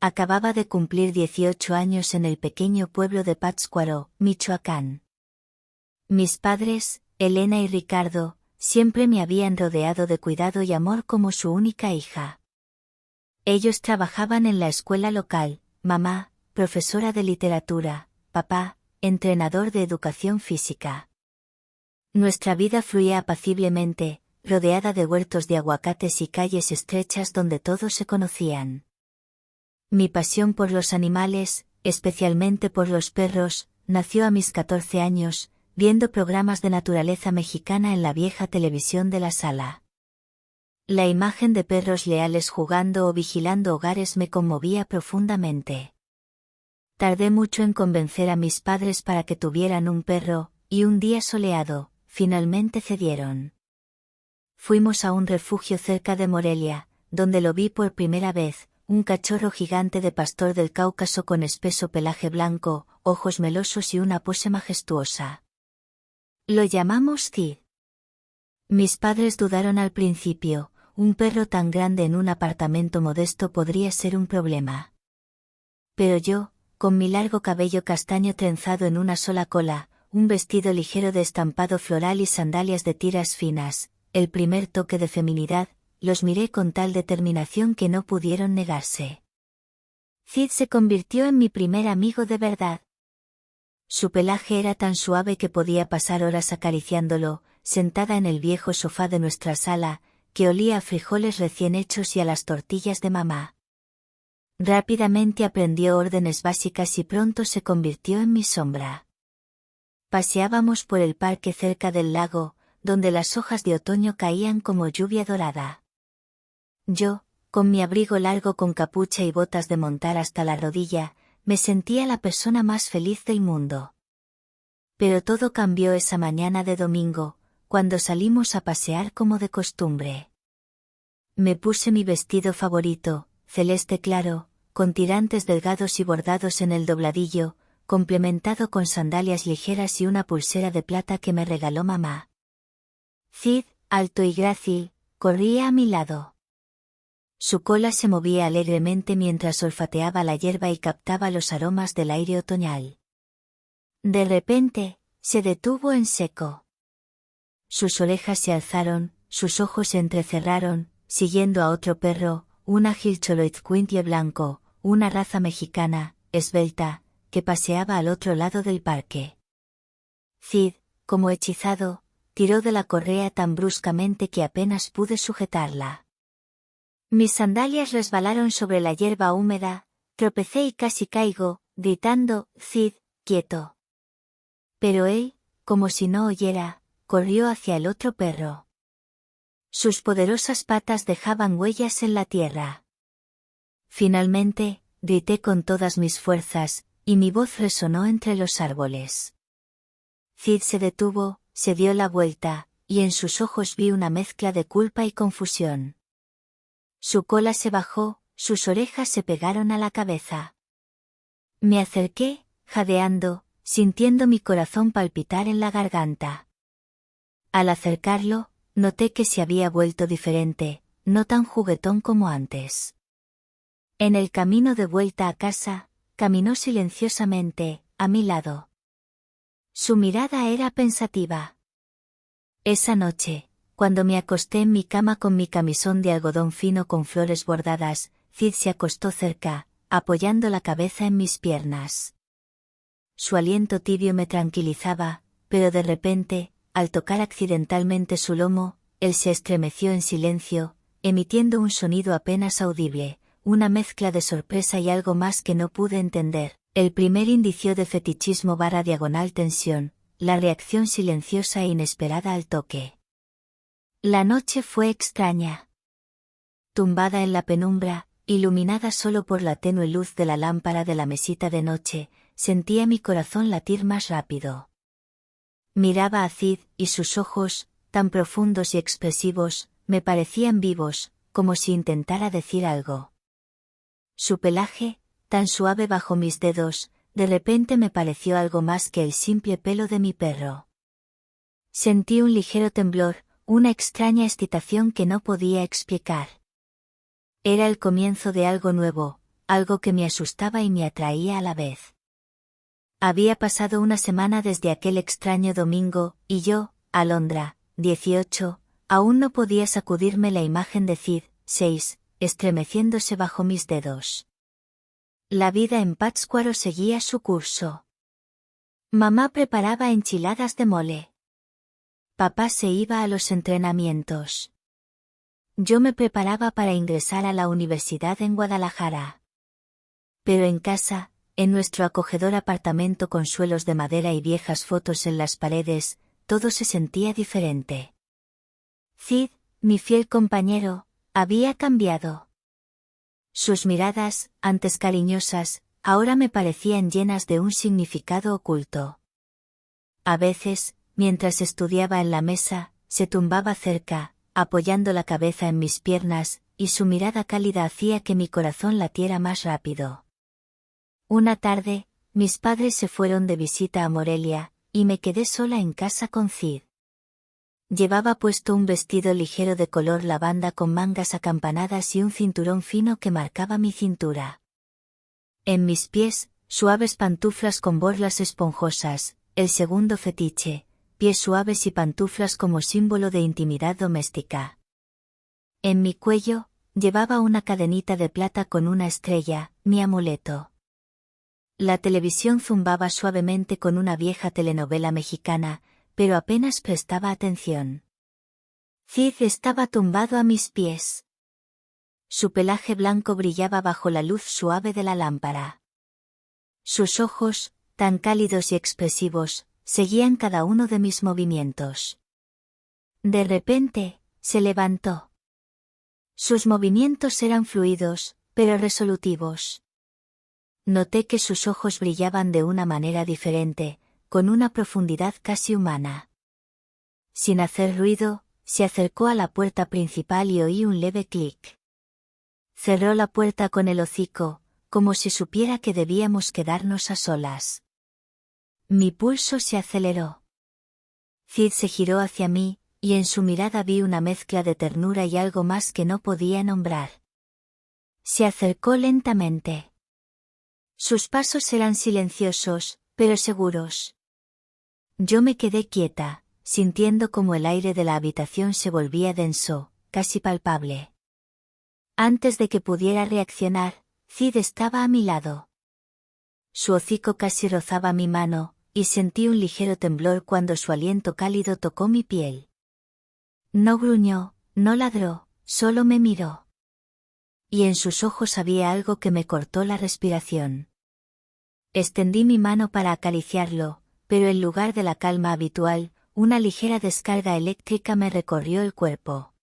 Acababa de cumplir 18 años en el pequeño pueblo de Pátzcuaro, Michoacán. Mis padres, Elena y Ricardo, siempre me habían rodeado de cuidado y amor como su única hija. Ellos trabajaban en la escuela local, mamá, profesora de literatura, papá, entrenador de educación física. Nuestra vida fluía apaciblemente, rodeada de huertos de aguacates y calles estrechas donde todos se conocían. Mi pasión por los animales, especialmente por los perros, nació a mis 14 años, viendo programas de naturaleza mexicana en la vieja televisión de la sala. La imagen de perros leales jugando o vigilando hogares me conmovía profundamente. Tardé mucho en convencer a mis padres para que tuvieran un perro, y un día soleado, finalmente cedieron. Fuimos a un refugio cerca de Morelia, donde lo vi por primera vez, un cachorro gigante de pastor del Cáucaso con espeso pelaje blanco, ojos melosos y una pose majestuosa. Lo llamamos Cid. Mis padres dudaron al principio, un perro tan grande en un apartamento modesto podría ser un problema. Pero yo, con mi largo cabello castaño trenzado en una sola cola, un vestido ligero de estampado floral y sandalias de tiras finas, el primer toque de feminidad, los miré con tal determinación que no pudieron negarse. Cid se convirtió en mi primer amigo de verdad. Su pelaje era tan suave que podía pasar horas acariciándolo, sentada en el viejo sofá de nuestra sala, que olía a frijoles recién hechos y a las tortillas de mamá. Rápidamente aprendió órdenes básicas y pronto se convirtió en mi sombra. Paseábamos por el parque cerca del lago, donde las hojas de otoño caían como lluvia dorada. Yo, con mi abrigo largo con capucha y botas de montar hasta la rodilla, me sentía la persona más feliz del mundo. Pero todo cambió esa mañana de domingo, cuando salimos a pasear como de costumbre. Me puse mi vestido favorito, celeste claro, con tirantes delgados y bordados en el dobladillo, complementado con sandalias ligeras y una pulsera de plata que me regaló mamá. Cid, alto y grácil, corría a mi lado. Su cola se movía alegremente mientras olfateaba la hierba y captaba los aromas del aire otoñal. De repente, se detuvo en seco. Sus orejas se alzaron, sus ojos se entrecerraron, siguiendo a otro perro, un ágil Xoloitzcuintle blanco, una raza mexicana, esbelta, que paseaba al otro lado del parque. Cid, como hechizado, tiró de la correa tan bruscamente que apenas pude sujetarla. Mis sandalias resbalaron sobre la hierba húmeda, tropecé y casi caigo, gritando, Cid, quieto. Pero él, como si no oyera, corrió hacia el otro perro. Sus poderosas patas dejaban huellas en la tierra. Finalmente, grité con todas mis fuerzas, y mi voz resonó entre los árboles. Cid se detuvo, se dio la vuelta, y en sus ojos vi una mezcla de culpa y confusión. Su cola se bajó, sus orejas se pegaron a la cabeza. Me acerqué, jadeando, sintiendo mi corazón palpitar en la garganta. Al acercarlo, noté que se había vuelto diferente, no tan juguetón como antes. En el camino de vuelta a casa, caminó silenciosamente, a mi lado. Su mirada era pensativa. Esa noche, cuando me acosté en mi cama con mi camisón de algodón fino con flores bordadas, Cid se acostó cerca, apoyando la cabeza en mis piernas. Su aliento tibio me tranquilizaba, pero de repente, al tocar accidentalmente su lomo, él se estremeció en silencio, emitiendo un sonido apenas audible, una mezcla de sorpresa y algo más que no pude entender, el primer indicio de fetichismo / tensión, la reacción silenciosa e inesperada al toque. La noche fue extraña. Tumbada en la penumbra, iluminada solo por la tenue luz de la lámpara de la mesita de noche, sentía mi corazón latir más rápido. Miraba a Cid, y sus ojos, tan profundos y expresivos, me parecían vivos, como si intentara decir algo. Su pelaje, tan suave bajo mis dedos, de repente me pareció algo más que el simple pelo de mi perro. Sentí un ligero temblor, una extraña excitación que no podía explicar. Era el comienzo de algo nuevo, algo que me asustaba y me atraía a la vez. Había pasado una semana desde aquel extraño domingo, y yo, Alondra, 18, aún no podía sacudirme la imagen de Cid, 6, estremeciéndose bajo mis dedos. La vida en Pátzcuaro seguía su curso. Mamá preparaba enchiladas de mole. Papá se iba a los entrenamientos. Yo me preparaba para ingresar a la universidad en Guadalajara. Pero en casa, en nuestro acogedor apartamento con suelos de madera y viejas fotos en las paredes, todo se sentía diferente. Cid, mi fiel compañero, había cambiado. Sus miradas, antes cariñosas, ahora me parecían llenas de un significado oculto. A veces, mientras estudiaba en la mesa, se tumbaba cerca, apoyando la cabeza en mis piernas, y su mirada cálida hacía que mi corazón latiera más rápido. Una tarde, mis padres se fueron de visita a Morelia, y me quedé sola en casa con Cid. Llevaba puesto un vestido ligero de color lavanda con mangas acampanadas y un cinturón fino que marcaba mi cintura. En mis pies, suaves pantuflas con borlas esponjosas, el segundo fetiche, pies suaves y pantuflas como símbolo de intimidad doméstica. En mi cuello, llevaba una cadenita de plata con una estrella, mi amuleto. La televisión zumbaba suavemente con una vieja telenovela mexicana, pero apenas prestaba atención. Cid estaba tumbado a mis pies. Su pelaje blanco brillaba bajo la luz suave de la lámpara. Sus ojos, tan cálidos y expresivos, seguían cada uno de mis movimientos. De repente, se levantó. Sus movimientos eran fluidos, pero resolutivos. Noté que sus ojos brillaban de una manera diferente, con una profundidad casi humana. Sin hacer ruido, se acercó a la puerta principal y oí un leve clic. Cerró la puerta con el hocico, como si supiera que debíamos quedarnos a solas. Mi pulso se aceleró. Cid se giró hacia mí, y en su mirada vi una mezcla de ternura y algo más que no podía nombrar. Se acercó lentamente. Sus pasos eran silenciosos, pero seguros. Yo me quedé quieta, sintiendo como el aire de la habitación se volvía denso, casi palpable. Antes de que pudiera reaccionar, Cid estaba a mi lado. Su hocico casi rozaba mi mano, y sentí un ligero temblor cuando su aliento cálido tocó mi piel. No gruñó, no ladró, solo me miró. Y en sus ojos había algo que me cortó la respiración. Extendí mi mano para acariciarlo, pero en lugar de la calma habitual, una ligera descarga eléctrica me recorrió el cuerpo.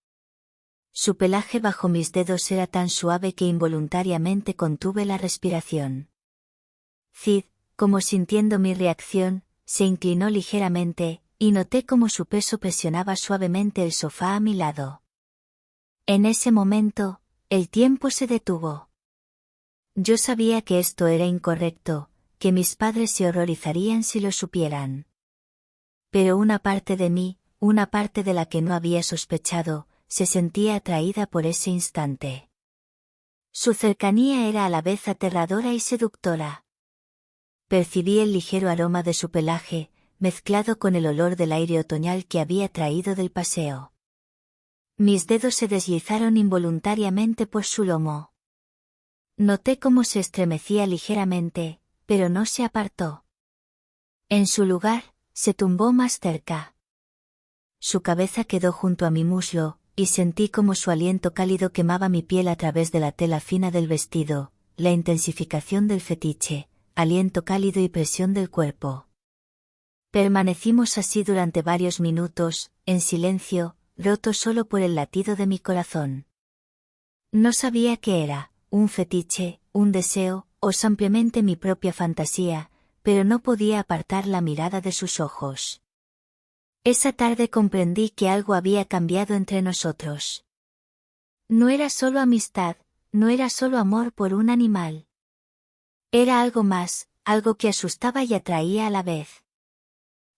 Su pelaje bajo mis dedos era tan suave que involuntariamente contuve la respiración. Cid, como sintiendo mi reacción, se inclinó ligeramente, y noté cómo su peso presionaba suavemente el sofá a mi lado. En ese momento, el tiempo se detuvo. Yo sabía que esto era incorrecto, que mis padres se horrorizarían si lo supieran. Pero una parte de mí, una parte de la que no había sospechado, se sentía atraída por ese instante. Su cercanía era a la vez aterradora y seductora. Percibí el ligero aroma de su pelaje, mezclado con el olor del aire otoñal que había traído del paseo. Mis dedos se deslizaron involuntariamente por su lomo. Noté cómo se estremecía ligeramente, pero no se apartó. En su lugar, se tumbó más cerca. Su cabeza quedó junto a mi muslo, y sentí como su aliento cálido quemaba mi piel a través de la tela fina del vestido, la intensificación del fetiche, aliento cálido y presión del cuerpo. Permanecimos así durante varios minutos, en silencio, roto solo por el latido de mi corazón. No sabía qué era, un fetiche, un deseo, o simplemente mi propia fantasía, pero no podía apartar la mirada de sus ojos. Esa tarde comprendí que algo había cambiado entre nosotros. No era solo amistad, no era solo amor por un animal. Era algo más, algo que asustaba y atraía a la vez.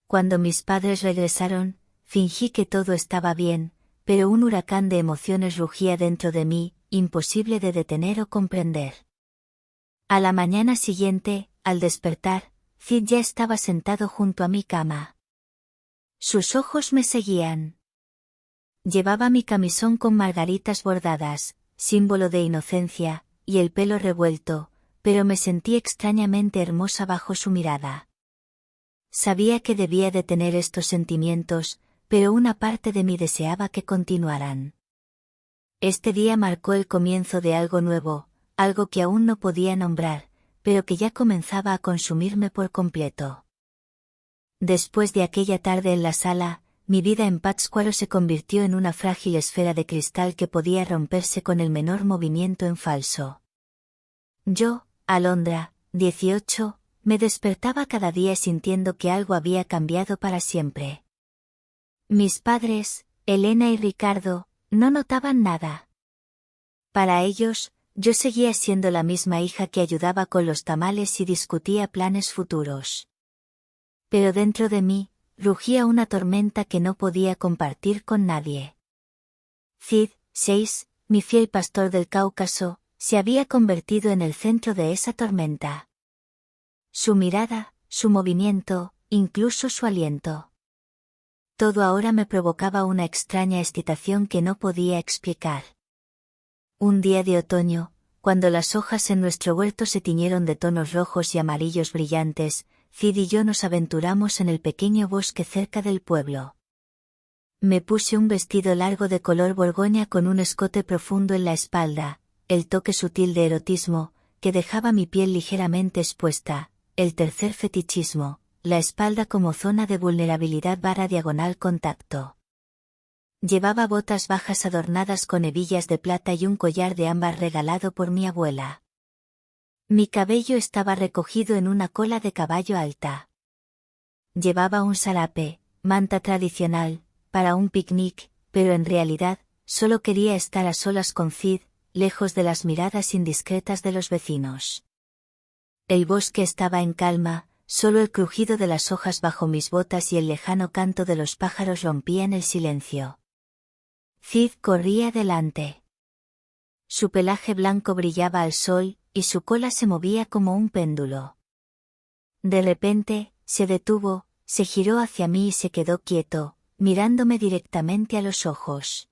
Cuando mis padres regresaron, fingí que todo estaba bien, pero un huracán de emociones rugía dentro de mí, imposible de detener o comprender. A la mañana siguiente, al despertar, Cid ya estaba sentado junto a mi cama. Sus ojos me seguían. Llevaba mi camisón con margaritas bordadas, símbolo de inocencia, y el pelo revuelto, pero me sentí extrañamente hermosa bajo su mirada. Sabía que debía de tener estos sentimientos, pero una parte de mí deseaba que continuaran. Este día marcó el comienzo de algo nuevo, algo que aún no podía nombrar, pero que ya comenzaba a consumirme por completo. Después de aquella tarde en la sala, mi vida en Pátzcuaro se convirtió en una frágil esfera de cristal que podía romperse con el menor movimiento en falso. Yo, Alondra, 18, me despertaba cada día sintiendo que algo había cambiado para siempre. Mis padres, Elena y Ricardo, no notaban nada. Para ellos, yo seguía siendo la misma hija que ayudaba con los tamales y discutía planes futuros. Pero dentro de mí, rugía una tormenta que no podía compartir con nadie. Cid, 6, mi fiel pastor del Cáucaso, se había convertido en el centro de esa tormenta. Su mirada, su movimiento, incluso su aliento. Todo ahora me provocaba una extraña excitación que no podía explicar. Un día de otoño, cuando las hojas en nuestro huerto se tiñeron de tonos rojos y amarillos brillantes, Cid y yo nos aventuramos en el pequeño bosque cerca del pueblo. Me puse un vestido largo de color borgoña con un escote profundo en la espalda, el toque sutil de erotismo, que dejaba mi piel ligeramente expuesta, el tercer fetichismo, la espalda como zona de vulnerabilidad barra diagonal contacto. Llevaba botas bajas adornadas con hebillas de plata y un collar de ámbar regalado por mi abuela. Mi cabello estaba recogido en una cola de caballo alta. Llevaba un sarape, manta tradicional, para un picnic, pero en realidad, solo quería estar a solas con Cid, lejos de las miradas indiscretas de los vecinos. El bosque estaba en calma, solo el crujido de las hojas bajo mis botas y el lejano canto de los pájaros rompían el silencio. Cid corría delante. Su pelaje blanco brillaba al sol, y su cola se movía como un péndulo. De repente, se detuvo, se giró hacia mí y se quedó quieto, mirándome directamente a los ojos.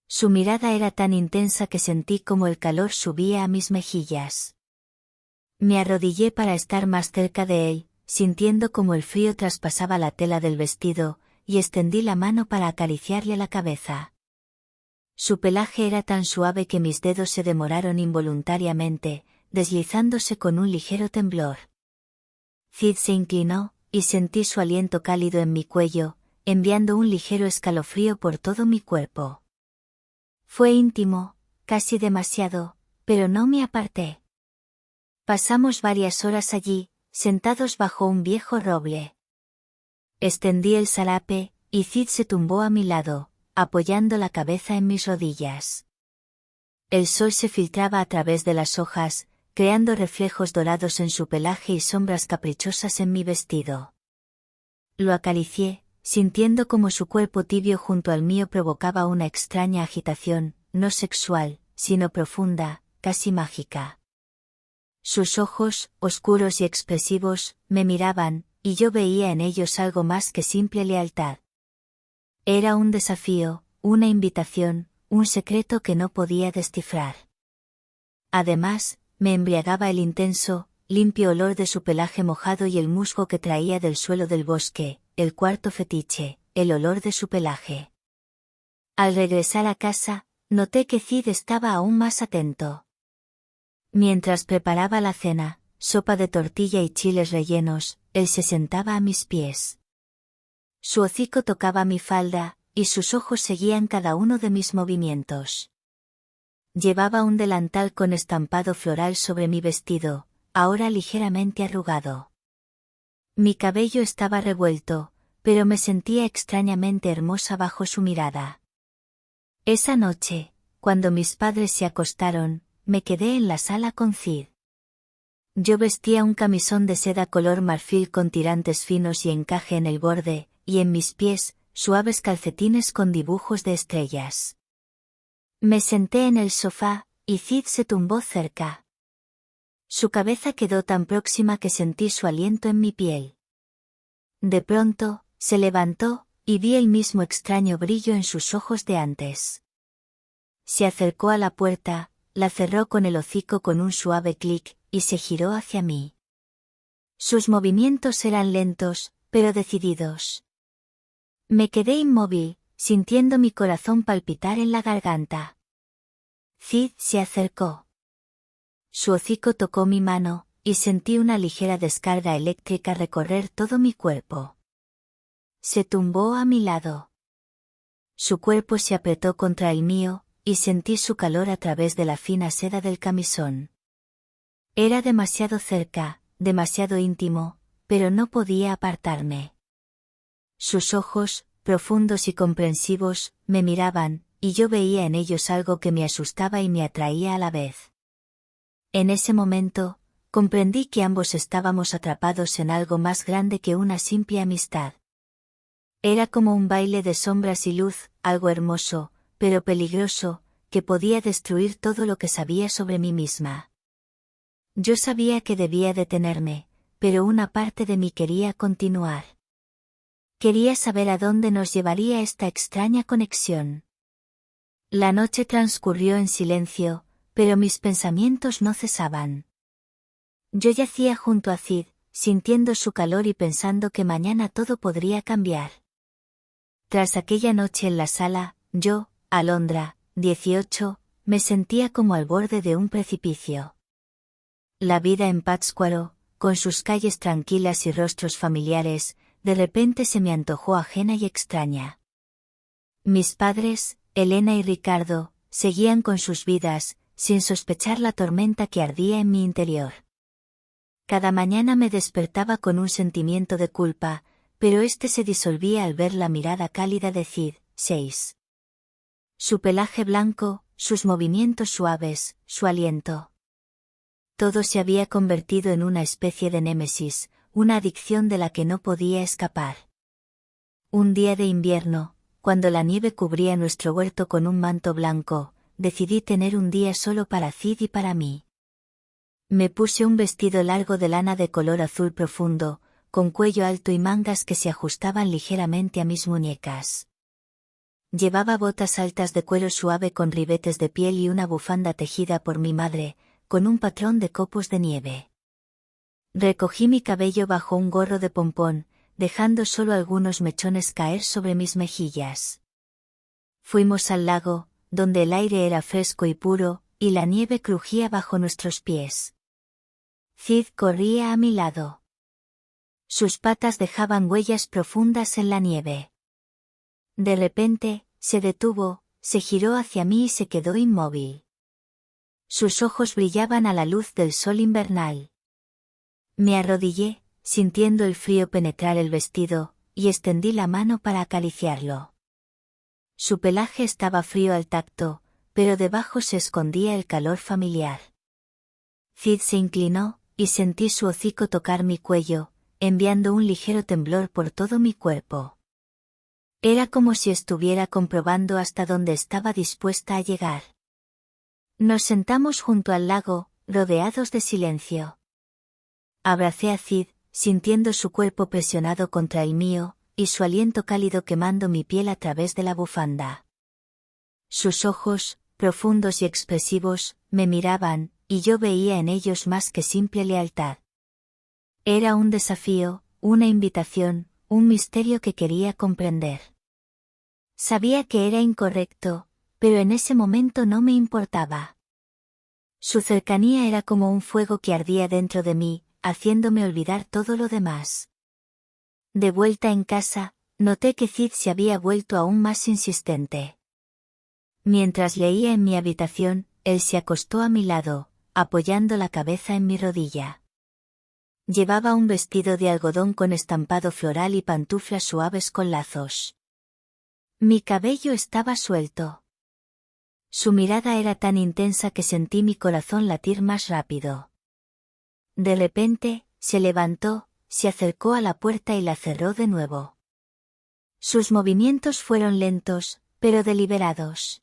Su mirada era tan intensa que sentí como el calor subía a mis mejillas. Me arrodillé para estar más cerca de él, sintiendo como el frío traspasaba la tela del vestido, y extendí la mano para acariciarle la cabeza. Su pelaje era tan suave que mis dedos se demoraron involuntariamente, deslizándose con un ligero temblor. Cid se inclinó, y sentí su aliento cálido en mi cuello, enviando un ligero escalofrío por todo mi cuerpo. Fue íntimo, casi demasiado, pero no me aparté. Pasamos varias horas allí, sentados bajo un viejo roble. Extendí el sarape, y Cid se tumbó a mi lado, apoyando la cabeza en mis rodillas. El sol se filtraba a través de las hojas, creando reflejos dorados en su pelaje y sombras caprichosas en mi vestido. Lo acaricié, sintiendo como su cuerpo tibio junto al mío provocaba una extraña agitación, no sexual, sino profunda, casi mágica. Sus ojos, oscuros y expresivos, me miraban, y yo veía en ellos algo más que simple lealtad. Era un desafío, una invitación, un secreto que no podía descifrar. Además, me embriagaba el intenso, limpio olor de su pelaje mojado y el musgo que traía del suelo del bosque, el cuarto fetiche, el olor de su pelaje. Al regresar a casa, noté que Cid estaba aún más atento. Mientras preparaba la cena, sopa de tortilla y chiles rellenos, él se sentaba a mis pies. Su hocico tocaba mi falda, y sus ojos seguían cada uno de mis movimientos. Llevaba un delantal con estampado floral sobre mi vestido, ahora ligeramente arrugado. Mi cabello estaba revuelto, pero me sentía extrañamente hermosa bajo su mirada. Esa noche, cuando mis padres se acostaron, me quedé en la sala con Cid. Yo vestía un camisón de seda color marfil con tirantes finos y encaje en el borde, y en mis pies, suaves calcetines con dibujos de estrellas. Me senté en el sofá, y Cid se tumbó cerca. Su cabeza quedó tan próxima que sentí su aliento en mi piel. De pronto, se levantó, y vi el mismo extraño brillo en sus ojos de antes. Se acercó a la puerta, la cerró con el hocico con un suave clic, y se giró hacia mí. Sus movimientos eran lentos, pero decididos. Me quedé inmóvil, sintiendo mi corazón palpitar en la garganta. Cid se acercó. Su hocico tocó mi mano, y sentí una ligera descarga eléctrica recorrer todo mi cuerpo. Se tumbó a mi lado. Su cuerpo se apretó contra el mío, y sentí su calor a través de la fina seda del camisón. Era demasiado cerca, demasiado íntimo, pero no podía apartarme. Sus ojos, profundos y comprensivos, me miraban, y yo veía en ellos algo que me asustaba y me atraía a la vez. En ese momento, comprendí que ambos estábamos atrapados en algo más grande que una simple amistad. Era como un baile de sombras y luz, algo hermoso, pero peligroso, que podía destruir todo lo que sabía sobre mí misma. Yo sabía que debía detenerme, pero una parte de mí quería continuar. Quería saber a dónde nos llevaría esta extraña conexión. La noche transcurrió en silencio, pero mis pensamientos no cesaban. Yo yacía junto a Cid, sintiendo su calor y pensando que mañana todo podría cambiar. Tras aquella noche en la sala, yo, Alondra, 18, me sentía como al borde de un precipicio. La vida en Pátzcuaro, con sus calles tranquilas y rostros familiares, de repente se me antojó ajena y extraña. Mis padres, Elena y Ricardo, seguían con sus vidas, sin sospechar la tormenta que ardía en mi interior. Cada mañana me despertaba con un sentimiento de culpa, pero este se disolvía al ver la mirada cálida de Cid, 6. Su pelaje blanco, sus movimientos suaves, su aliento. Todo se había convertido en una especie de némesis, una adicción de la que no podía escapar. Un día de invierno, cuando la nieve cubría nuestro huerto con un manto blanco, decidí tener un día solo para Cid y para mí. Me puse un vestido largo de lana de color azul profundo, con cuello alto y mangas que se ajustaban ligeramente a mis muñecas. Llevaba botas altas de cuero suave con ribetes de piel y una bufanda tejida por mi madre, con un patrón de copos de nieve. Recogí mi cabello bajo un gorro de pompón, dejando solo algunos mechones caer sobre mis mejillas. Fuimos al lago, donde el aire era fresco y puro, y la nieve crujía bajo nuestros pies. Cid corría a mi lado. Sus patas dejaban huellas profundas en la nieve. De repente, se detuvo, se giró hacia mí y se quedó inmóvil. Sus ojos brillaban a la luz del sol invernal. Me arrodillé, sintiendo el frío penetrar el vestido, y extendí la mano para acariciarlo. Su pelaje estaba frío al tacto, pero debajo se escondía el calor familiar. Cid se inclinó, y sentí su hocico tocar mi cuello, enviando un ligero temblor por todo mi cuerpo. Era como si estuviera comprobando hasta dónde estaba dispuesta a llegar. Nos sentamos junto al lago, rodeados de silencio. Abracé a Cid, sintiendo su cuerpo presionado contra el mío, y su aliento cálido quemando mi piel a través de la bufanda. Sus ojos, profundos y expresivos, me miraban, y yo veía en ellos más que simple lealtad. Era un desafío, una invitación, un misterio que quería comprender. Sabía que era incorrecto, pero en ese momento no me importaba. Su cercanía era como un fuego que ardía dentro de mí, haciéndome olvidar todo lo demás. De vuelta en casa, noté que Cid se había vuelto aún más insistente. Mientras leía en mi habitación, él se acostó a mi lado, apoyando la cabeza en mi rodilla. Llevaba un vestido de algodón con estampado floral y pantuflas suaves con lazos. Mi cabello estaba suelto. Su mirada era tan intensa que sentí mi corazón latir más rápido. De repente, se levantó, se acercó a la puerta y la cerró de nuevo. Sus movimientos fueron lentos, pero deliberados.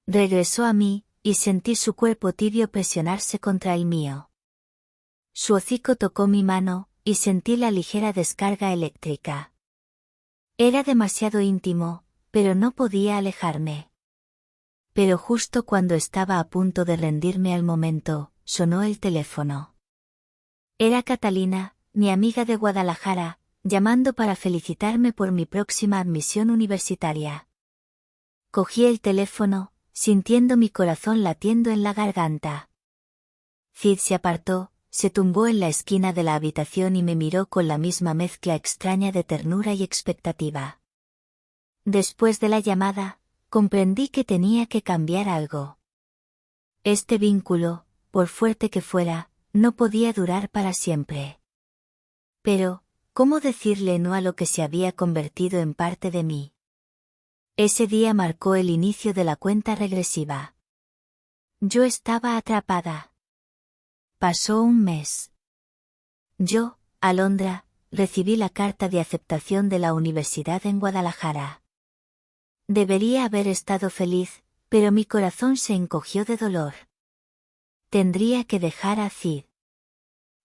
Regresó a mí, y sentí su cuerpo tibio presionarse contra el mío. Su hocico tocó mi mano, y sentí la ligera descarga eléctrica. Era demasiado íntimo, pero no podía alejarme. Pero justo cuando estaba a punto de rendirme al momento, sonó el teléfono. Era Catalina, mi amiga de Guadalajara, llamando para felicitarme por mi próxima admisión universitaria. Cogí el teléfono, sintiendo mi corazón latiendo en la garganta. Cid se apartó, se tumbó en la esquina de la habitación y me miró con la misma mezcla extraña de ternura y expectativa. Después de la llamada, comprendí que tenía que cambiar algo. Este vínculo, por fuerte que fuera, no podía durar para siempre. Pero, ¿cómo decirle no a lo que se había convertido en parte de mí? Ese día marcó el inicio de la cuenta regresiva. Yo estaba atrapada. Pasó un mes. Yo, Alondra, recibí la carta de aceptación de la universidad en Guadalajara. Debería haber estado feliz, pero mi corazón se encogió de dolor. Tendría que dejar a Cid.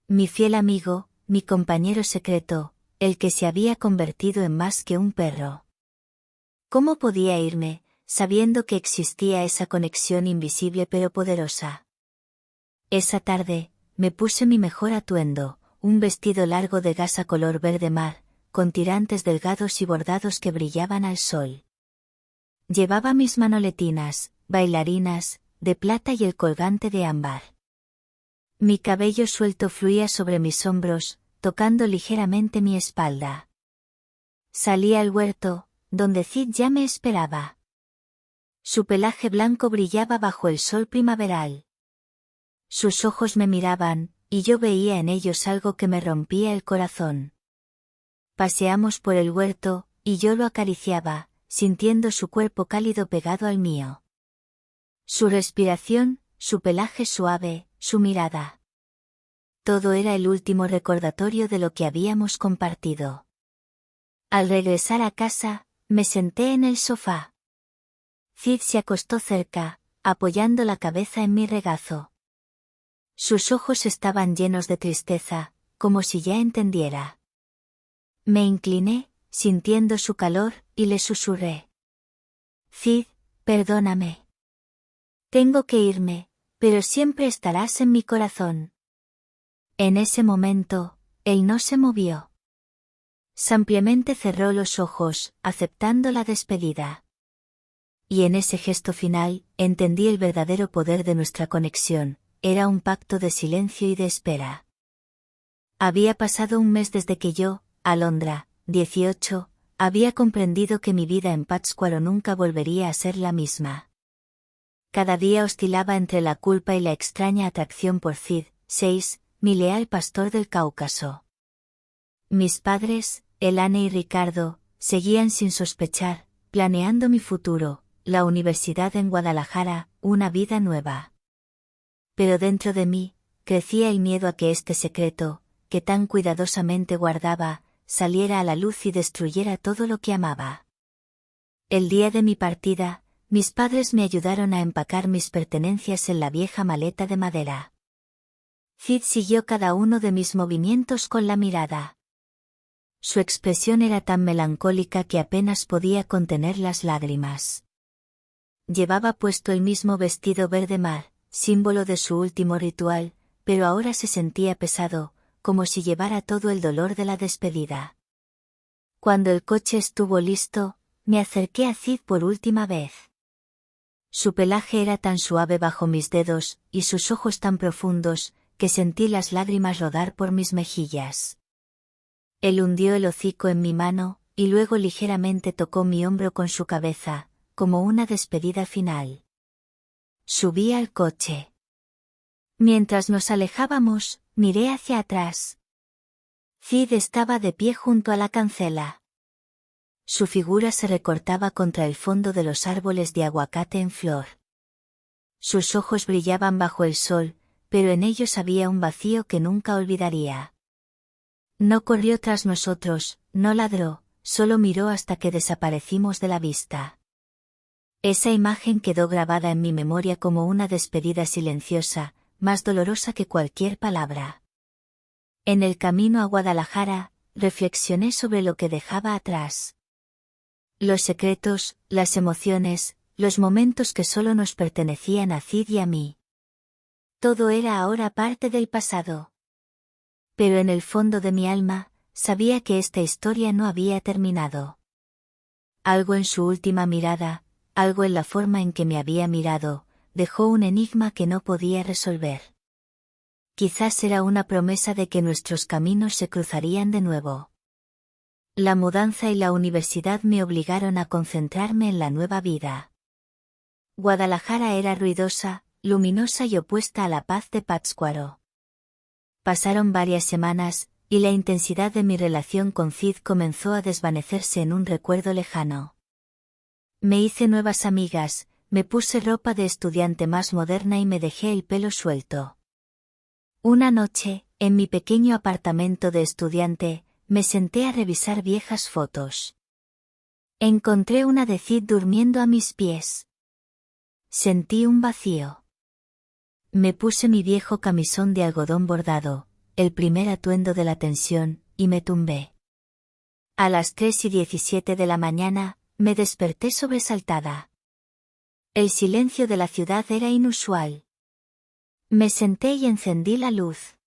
Mi fiel amigo, mi compañero secreto, el que se había convertido en más que un perro. ¿Cómo podía irme, sabiendo que existía esa conexión invisible pero poderosa? Esa tarde, me puse mi mejor atuendo, un vestido largo de gasa color verde mar, con tirantes delgados y bordados que brillaban al sol. Llevaba mis manoletinas, bailarinas, de plata y el colgante de ámbar. Mi cabello suelto fluía sobre mis hombros, tocando ligeramente mi espalda. Salí al huerto, donde Cid ya me esperaba. Su pelaje blanco brillaba bajo el sol primaveral. Sus ojos me miraban, y yo veía en ellos algo que me rompía el corazón. Paseamos por el huerto, y yo lo acariciaba, sintiendo su cuerpo cálido pegado al mío. Su respiración, su pelaje suave, su mirada. Todo era el último recordatorio de lo que habíamos compartido. Al regresar a casa, me senté en el sofá. Cid se acostó cerca, apoyando la cabeza en mi regazo. Sus ojos estaban llenos de tristeza, como si ya entendiera. Me incliné, sintiendo su calor, y le susurré. Cid, perdóname. Tengo que irme, pero siempre estarás en mi corazón. En ese momento, él no se movió. Simplemente cerró los ojos, aceptando la despedida. Y en ese gesto final, entendí el verdadero poder de nuestra conexión, era un pacto de silencio y de espera. Había pasado un mes desde que yo, Alondra, 18, había comprendido que mi vida en Pátzcuaro nunca volvería a ser la misma. Cada día oscilaba entre la culpa y la extraña atracción por Cid, 6, mi leal pastor del Cáucaso. Mis padres, Elane y Ricardo, seguían sin sospechar, planeando mi futuro, la universidad en Guadalajara, una vida nueva. Pero dentro de mí, crecía el miedo a que este secreto, que tan cuidadosamente guardaba, saliera a la luz y destruyera todo lo que amaba. El día de mi partida, mis padres me ayudaron a empacar mis pertenencias en la vieja maleta de madera. Cid siguió cada uno de mis movimientos con la mirada. Su expresión era tan melancólica que apenas podía contener las lágrimas. Llevaba puesto el mismo vestido verde mar, símbolo de su último ritual, pero ahora se sentía pesado, como si llevara todo el dolor de la despedida. Cuando el coche estuvo listo, me acerqué a Cid por última vez. Su pelaje era tan suave bajo mis dedos, y sus ojos tan profundos, que sentí las lágrimas rodar por mis mejillas. Él hundió el hocico en mi mano, y luego ligeramente tocó mi hombro con su cabeza, como una despedida final. Subí al coche. Mientras nos alejábamos, miré hacia atrás. Cid estaba de pie junto a la cancela. Su figura se recortaba contra el fondo de los árboles de aguacate en flor. Sus ojos brillaban bajo el sol, pero en ellos había un vacío que nunca olvidaría. No corrió tras nosotros, no ladró, solo miró hasta que desaparecimos de la vista. Esa imagen quedó grabada en mi memoria como una despedida silenciosa, más dolorosa que cualquier palabra. En el camino a Guadalajara, reflexioné sobre lo que dejaba atrás. Los secretos, las emociones, los momentos que solo nos pertenecían a Cid y a mí. Todo era ahora parte del pasado. Pero en el fondo de mi alma, sabía que esta historia no había terminado. Algo en su última mirada, algo en la forma en que me había mirado, dejó un enigma que no podía resolver. Quizás era una promesa de que nuestros caminos se cruzarían de nuevo. La mudanza y la universidad me obligaron a concentrarme en la nueva vida. Guadalajara era ruidosa, luminosa y opuesta a la paz de Pátzcuaro. Pasaron varias semanas, y la intensidad de mi relación con Cid comenzó a desvanecerse en un recuerdo lejano. Me hice nuevas amigas, me puse ropa de estudiante más moderna y me dejé el pelo suelto. Una noche, en mi pequeño apartamento de estudiante, me senté a revisar viejas fotos. Encontré una de Cid durmiendo a mis pies. Sentí un vacío. Me puse mi viejo camisón de algodón bordado, el primer atuendo de la tensión, y me tumbé. A las 3:17 de la mañana, me desperté sobresaltada. El silencio de la ciudad era inusual. Me senté y encendí la luz.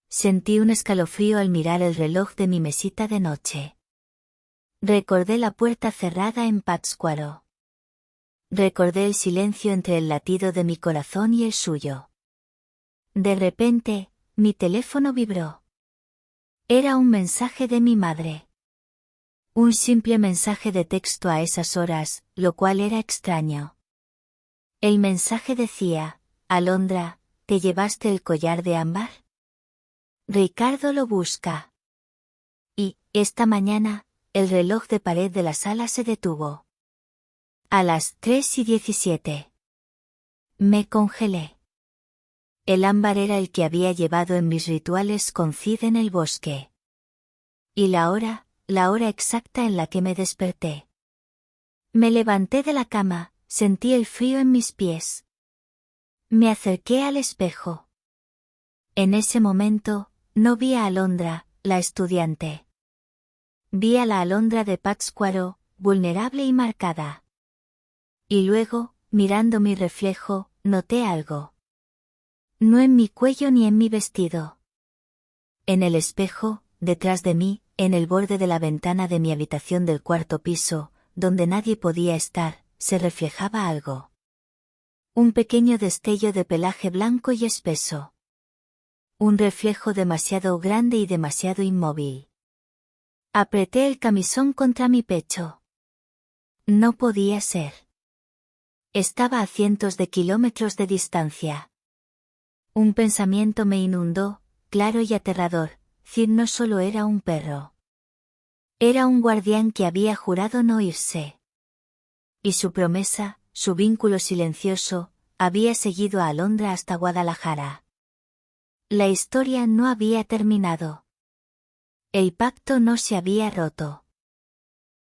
Sentí un escalofrío al mirar el reloj de mi mesita de noche. Recordé la puerta cerrada en Pátzcuaro. Recordé el silencio entre el latido de mi corazón y el suyo. De repente, mi teléfono vibró. Era un mensaje de mi madre. Un simple mensaje de texto a esas horas, lo cual era extraño. El mensaje decía: Alondra, ¿te llevaste el collar de ámbar? Ricardo lo busca. Y, esta mañana, el reloj de pared de la sala se detuvo. A las 3:17. Me congelé. El ámbar era el que había llevado en mis rituales con Cid en el bosque. Y la hora exacta en la que me desperté. Me levanté de la cama, sentí el frío en mis pies. Me acerqué al espejo. En ese momento, no vi a Alondra, la estudiante. Vi a la Alondra de Pátzcuaro, vulnerable y marcada. Y luego, mirando mi reflejo, noté algo. No en mi cuello ni en mi vestido. En el espejo, detrás de mí, en el borde de la ventana de mi habitación del cuarto piso, donde nadie podía estar, se reflejaba algo. Un pequeño destello de pelaje blanco y espeso. Un reflejo demasiado grande y demasiado inmóvil. Apreté el camisón contra mi pecho. No podía ser. Estaba a cientos de kilómetros de distancia. Un pensamiento me inundó, claro y aterrador: Cid no solo era un perro. Era un guardián que había jurado no irse. Y su promesa, su vínculo silencioso, había seguido a Alondra hasta Guadalajara. La historia no había terminado. El pacto no se había roto.